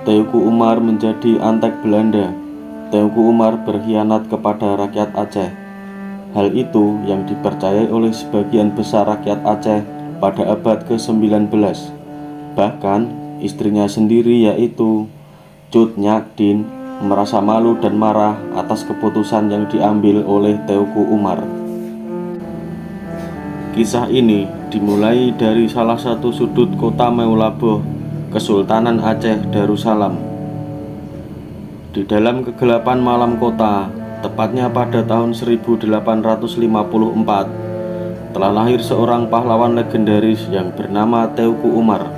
Teuku Umar menjadi antek Belanda. Teuku Umar berkhianat kepada rakyat Aceh. Hal itu yang dipercayai oleh sebagian besar rakyat Aceh pada abad ke-19. Bahkan istrinya sendiri yaitu Cut Nyak Dien merasa malu dan marah atas keputusan yang diambil oleh Teuku Umar. Kisah ini dimulai dari salah satu sudut kota Meulaboh, Kesultanan Aceh Darussalam. Di dalam kegelapan malam kota, tepatnya pada tahun 1854, telah lahir seorang pahlawan legendaris yang bernama Teuku Umar.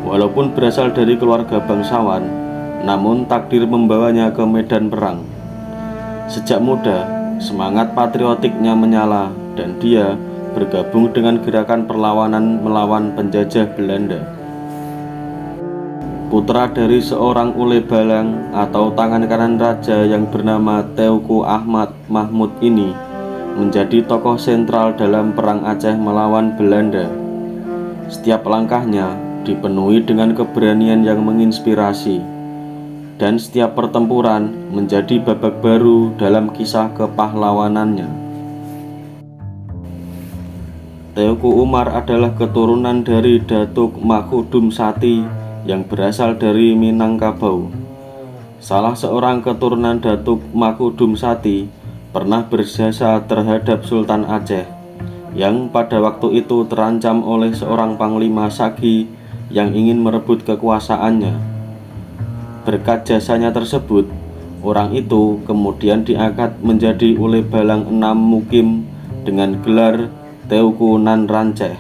Walaupun berasal dari keluarga bangsawan, namun takdir membawanya ke medan perang. Sejak muda, semangat patriotiknya menyala dan dia bergabung dengan gerakan perlawanan melawan penjajah Belanda. Putra dari seorang ule balang atau tangan kanan raja yang bernama Teuku Ahmad Mahmud ini menjadi tokoh sentral dalam perang Aceh melawan Belanda. Setiap langkahnya dipenuhi dengan keberanian yang menginspirasi, dan setiap pertempuran menjadi babak baru dalam kisah kepahlawanannya. Teuku Umar adalah keturunan dari Datuk Makhudum Sati yang berasal dari Minangkabau. Salah seorang keturunan Datuk Makhudum Sati pernah berjasa terhadap Sultan Aceh yang pada waktu itu terancam oleh seorang panglima Sagi yang ingin merebut kekuasaannya. Berkat jasanya tersebut, orang itu kemudian diangkat menjadi ule balang 6 mukim dengan gelar Teuku Nan Ranceh.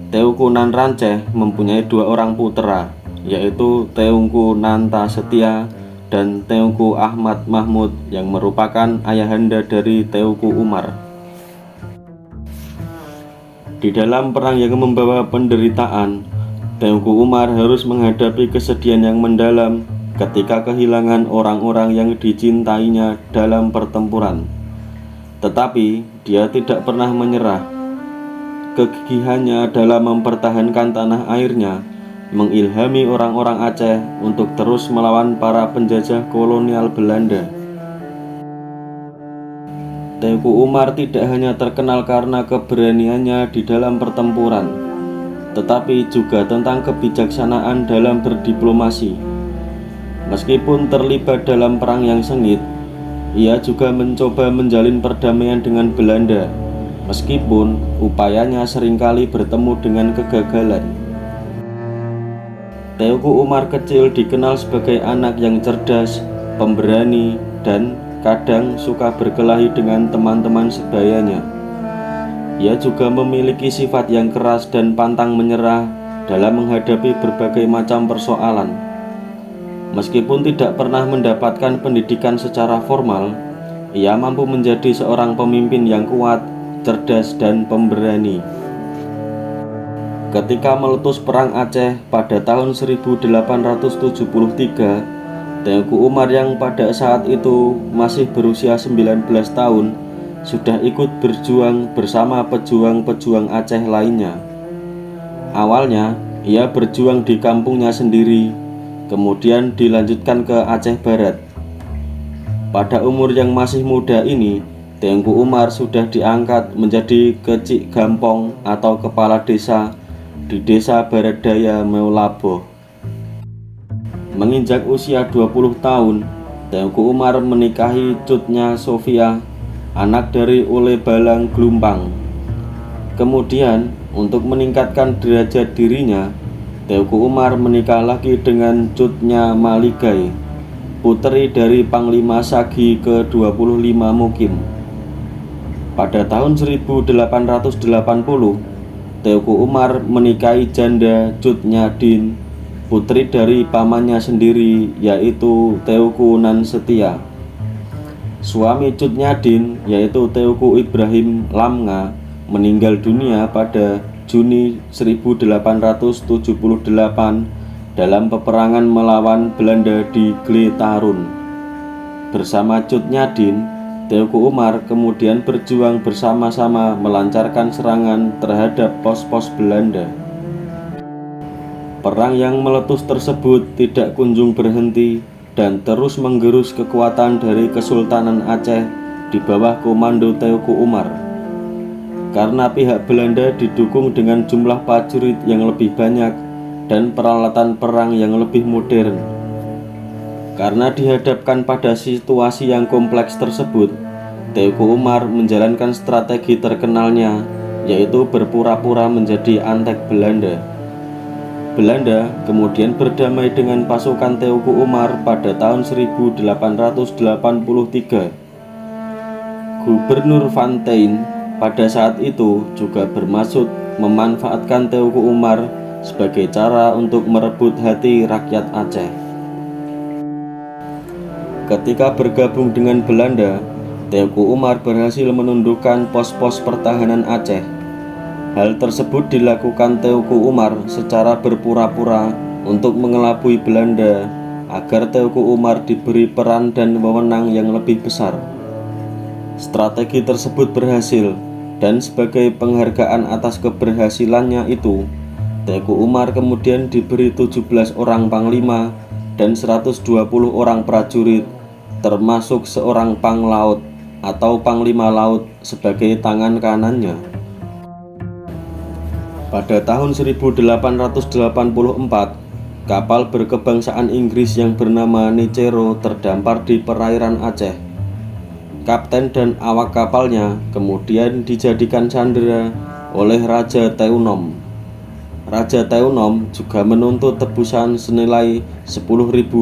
Teuku Nan Ranceh mempunyai 2 orang putra, yaitu Teuku Nanta Setia dan Teuku Ahmad Mahmud yang merupakan ayahanda dari Teuku Umar. Di dalam perang yang membawa penderitaan, Teuku Umar harus menghadapi kesedihan yang mendalam ketika kehilangan orang-orang yang dicintainya dalam pertempuran. Tetapi dia tidak pernah menyerah. Kegigihannya dalam mempertahankan tanah airnya mengilhami orang-orang Aceh untuk terus melawan para penjajah kolonial Belanda. Teuku Umar tidak hanya terkenal karena keberaniannya di dalam pertempuran, tetapi juga tentang kebijaksanaan dalam berdiplomasi. Meskipun terlibat dalam perang yang sengit, ia juga mencoba menjalin perdamaian dengan Belanda, meskipun upayanya seringkali bertemu dengan kegagalan. Teuku Umar kecil dikenal sebagai anak yang cerdas, pemberani, dan kadang suka berkelahi dengan teman-teman sebayanya. Ia juga memiliki sifat yang keras dan pantang menyerah dalam menghadapi berbagai macam persoalan. Meskipun tidak pernah mendapatkan pendidikan secara formal, ia mampu menjadi seorang pemimpin yang kuat, cerdas, dan pemberani. Ketika meletus perang Aceh pada tahun 1873, Teuku Umar yang pada saat itu masih berusia 19 tahun sudah ikut berjuang bersama pejuang-pejuang Aceh lainnya. Awalnya ia berjuang di kampungnya sendiri, kemudian dilanjutkan ke Aceh Barat. Pada umur yang masih muda ini, Teuku Umar sudah diangkat menjadi Kecik Gampong atau kepala desa di Desa Barat Daya Meulaboh. Menginjak usia 20 tahun, Teuku Umar menikahi Cutnya Sofia, anak dari ule balang Glumpang. Kemudian, untuk meningkatkan derajat dirinya, Teuku Umar menikah lagi dengan Cutnya Maligai, putri dari Panglima Sagi ke-25 Mukim. Pada tahun 1880, Teuku Umar menikahi janda Cutnya Dien, putri dari pamannya sendiri yaitu Teuku Nan Setia. Suami Cutnya Dien yaitu Teuku Ibrahim Lamnga meninggal dunia pada Juni 1878 dalam peperangan melawan Belanda di Gletarun. Bersama Cutnya Dien, Teuku Umar kemudian berjuang bersama-sama melancarkan serangan terhadap pos-pos Belanda. Perang yang meletus tersebut tidak kunjung berhenti dan terus menggerus kekuatan dari Kesultanan Aceh di bawah komando Teuku Umar. Karena pihak Belanda didukung dengan jumlah prajurit yang lebih banyak dan peralatan perang yang lebih modern. Karena dihadapkan pada situasi yang kompleks tersebut, Teuku Umar menjalankan strategi terkenalnya, yaitu berpura-pura menjadi antek Belanda. Belanda kemudian berdamai dengan pasukan Teuku Umar pada tahun 1883. Gubernur Van Tien pada saat itu juga bermaksud memanfaatkan Teuku Umar sebagai cara untuk merebut hati rakyat Aceh. Ketika bergabung dengan Belanda, Teuku Umar berhasil menundukkan pos-pos pertahanan Aceh. Hal tersebut dilakukan Teuku Umar secara berpura-pura untuk mengelabui Belanda agar Teuku Umar diberi peran dan wewenang yang lebih besar. Strategi tersebut berhasil, dan sebagai penghargaan atas keberhasilannya itu, Teuku Umar kemudian diberi 17 orang panglima dan 120 orang prajurit, termasuk seorang panglaut atau panglima laut sebagai tangan kanannya. Pada tahun 1884, kapal berkebangsaan Inggris yang bernama Nicero terdampar di perairan Aceh. Kapten dan awak kapalnya kemudian dijadikan sandera oleh Raja Teunom. Raja Teunom juga menuntut tebusan senilai 10.000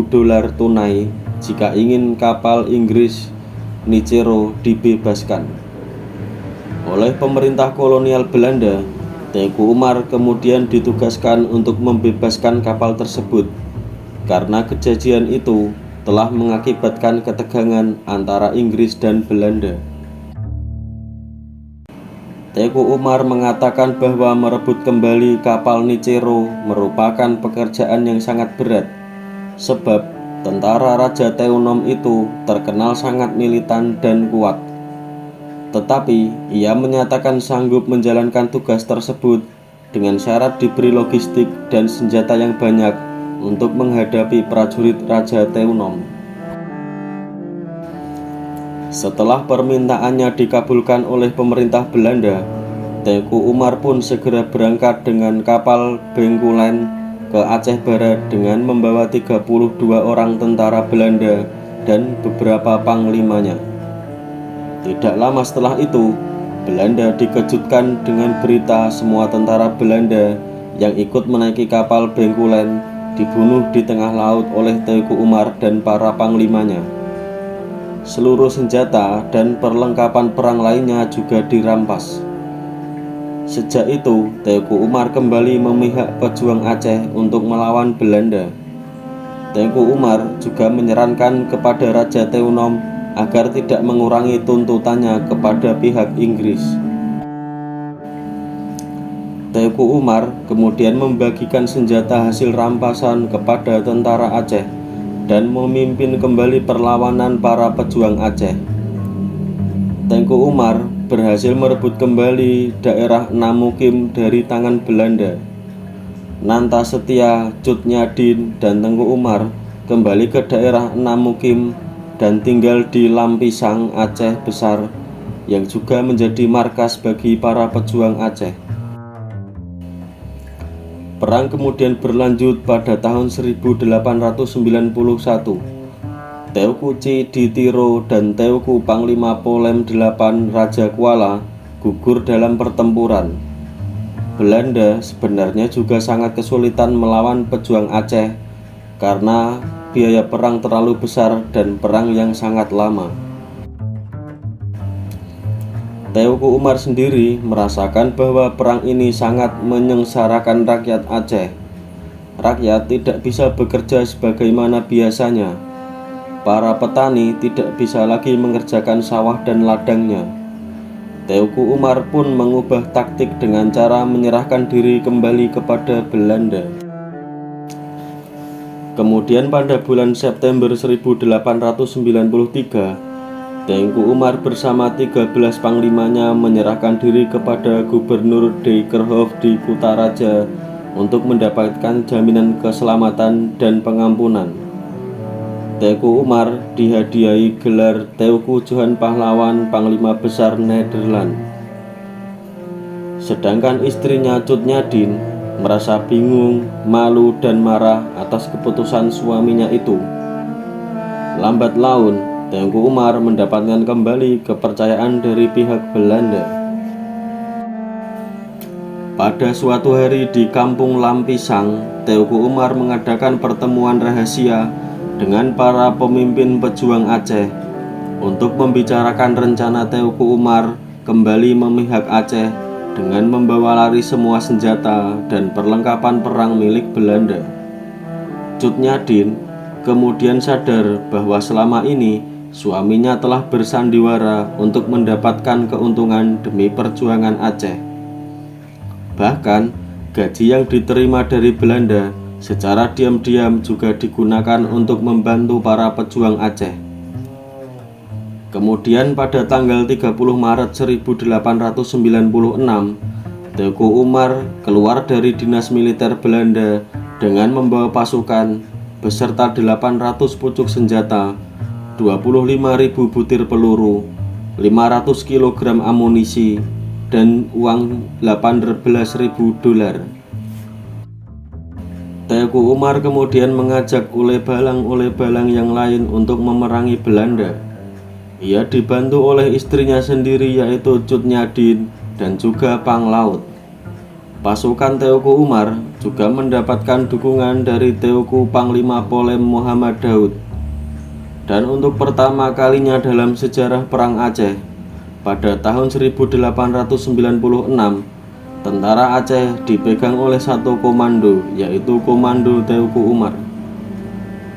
dolar tunai jika ingin kapal Inggris Nicero dibebaskan. Oleh pemerintah kolonial Belanda, Teuku Umar kemudian ditugaskan untuk membebaskan kapal tersebut. Karena kejadian itu telah mengakibatkan ketegangan antara Inggris dan Belanda. Teuku Umar mengatakan bahwa merebut kembali kapal Nicero merupakan pekerjaan yang sangat berat, sebab tentara Raja Teunom itu terkenal sangat militan dan kuat. Tetapi ia menyatakan sanggup menjalankan tugas tersebut dengan syarat diberi logistik dan senjata yang banyak untuk menghadapi prajurit Raja Teunom. Setelah permintaannya dikabulkan oleh pemerintah Belanda, Teuku Umar pun segera berangkat dengan kapal Bencoolen ke Aceh Barat dengan membawa 32 orang tentara Belanda dan beberapa panglimanya. Tidak lama setelah itu, Belanda dikejutkan dengan berita semua tentara Belanda yang ikut menaiki kapal Bencoolen dibunuh di tengah laut oleh Teuku Umar dan para panglimanya. Seluruh senjata dan perlengkapan perang lainnya juga dirampas. Sejak itu, Teuku Umar kembali memihak pejuang Aceh untuk melawan Belanda. Teuku Umar juga menyarankan kepada Raja Teunom agar tidak mengurangi tuntutannya kepada pihak Inggris. Teuku Umar kemudian membagikan senjata hasil rampasan kepada tentara Aceh dan memimpin kembali perlawanan para pejuang Aceh. Teuku Umar berhasil merebut kembali daerah Namukim dari tangan Belanda. Nanta Setia, Cut Nyadin, dan Teuku Umar kembali ke daerah Namukim dan tinggal di Lampisang, Aceh Besar, yang juga menjadi markas bagi para pejuang Aceh. Perang kemudian berlanjut pada tahun 1891. Teuku Ciditiro dan Teuku Panglima Polem 8 Raja Kuala gugur dalam pertempuran. Belanda sebenarnya juga sangat kesulitan melawan pejuang Aceh karena biaya perang terlalu besar dan perang yang sangat lama. Teuku Umar sendiri merasakan bahwa perang ini sangat menyengsarakan rakyat Aceh. Rakyat tidak bisa bekerja sebagaimana biasanya. Para petani tidak bisa lagi mengerjakan sawah dan ladangnya. Teuku Umar pun mengubah taktik dengan cara menyerahkan diri kembali kepada Belanda. Kemudian pada bulan September 1893, Teuku Umar bersama 13 panglimanya menyerahkan diri kepada Gubernur Dijkerhof di Kutaraja untuk mendapatkan jaminan keselamatan dan pengampunan. Teuku Umar dihadiahi gelar Teuku Johan Pahlawan Panglima Besar Nederland. Sedangkan istrinya Cut Nyadin merasa bingung, malu, dan marah atas keputusan suaminya itu. Lambat laun, Teuku Umar mendapatkan kembali kepercayaan dari pihak Belanda. Pada suatu hari di Kampung Lampisang, Teuku Umar mengadakan pertemuan rahasia dengan para pemimpin pejuang Aceh untuk membicarakan rencana Teuku Umar kembali memihak Aceh dengan membawa lari semua senjata dan perlengkapan perang milik Belanda. Cut Nyadin kemudian sadar bahwa selama ini suaminya telah bersandiwara untuk mendapatkan keuntungan demi perjuangan Aceh. Bahkan, gaji yang diterima dari Belanda secara diam-diam juga digunakan untuk membantu para pejuang Aceh. Kemudian pada tanggal 30 Maret 1896, Teuku Umar keluar dari dinas militer Belanda dengan membawa pasukan beserta 800 pucuk senjata, 25.000 butir peluru, 500 kg amunisi, dan uang 18.000 dolar. Teuku Umar kemudian mengajak oleh balang yang lain untuk memerangi Belanda. Ia dibantu oleh istrinya sendiri yaitu Cut Nyadin dan juga Panglaut. Pasukan Teuku Umar juga mendapatkan dukungan dari Teuku Panglima Polem Muhammad Daud. Dan untuk pertama kalinya dalam sejarah Perang Aceh, pada tahun 1896, tentara Aceh dipegang oleh satu komando, yaitu Komando Teuku Umar.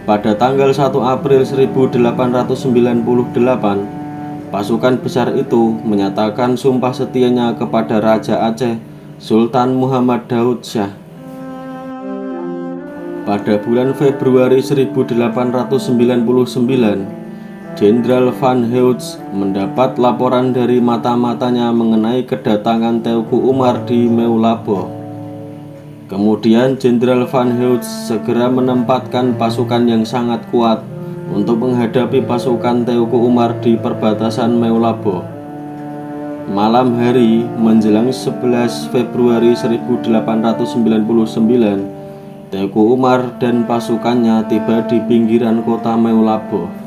Pada tanggal 1 April 1898, pasukan besar itu menyatakan sumpah setianya kepada Raja Aceh, Sultan Muhammad Daud Shah. Pada bulan Februari 1899, Jenderal Van Heut mendapat laporan dari mata-matanya mengenai kedatangan Teuku Umar di Meulaboh. Kemudian Jenderal Van Heut segera menempatkan pasukan yang sangat kuat untuk menghadapi pasukan Teuku Umar di perbatasan Meulaboh. Malam hari menjelang 11 Februari 1899, Teuku Umar dan pasukannya tiba di pinggiran kota Meulaboh.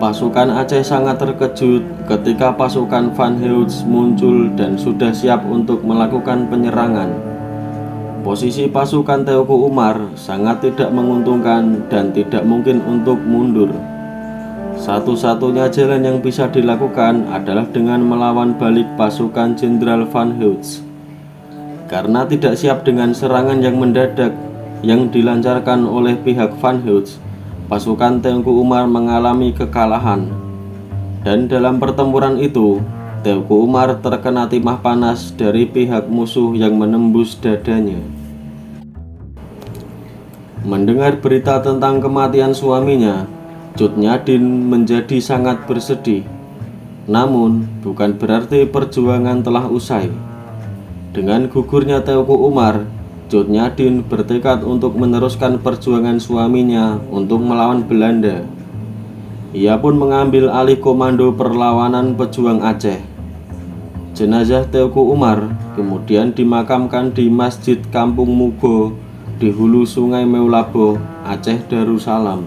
Pasukan Aceh sangat terkejut ketika pasukan Van Heut muncul dan sudah siap untuk melakukan penyerangan. Posisi pasukan Teuku Umar sangat tidak menguntungkan dan tidak mungkin untuk mundur. Satu-satunya jalan yang bisa dilakukan adalah dengan melawan balik pasukan Jenderal Van Heut. Karena tidak siap dengan serangan yang mendadak yang dilancarkan oleh pihak Van Heut, pasukan Teuku Umar mengalami kekalahan. Dan dalam pertempuran itu, Teuku Umar terkena timah panas dari pihak musuh yang menembus dadanya. Mendengar berita tentang kematian suaminya, Cut Nyadin menjadi sangat bersedih. Namun, bukan berarti perjuangan telah usai. Dengan gugurnya Teuku Umar, Cut Nyadin bertekad untuk meneruskan perjuangan suaminya untuk melawan Belanda. Ia pun mengambil alih komando perlawanan pejuang Aceh. Jenazah Teuku Umar kemudian dimakamkan di Masjid Kampung Mugo di hulu Sungai Meulaboh, Aceh Darussalam.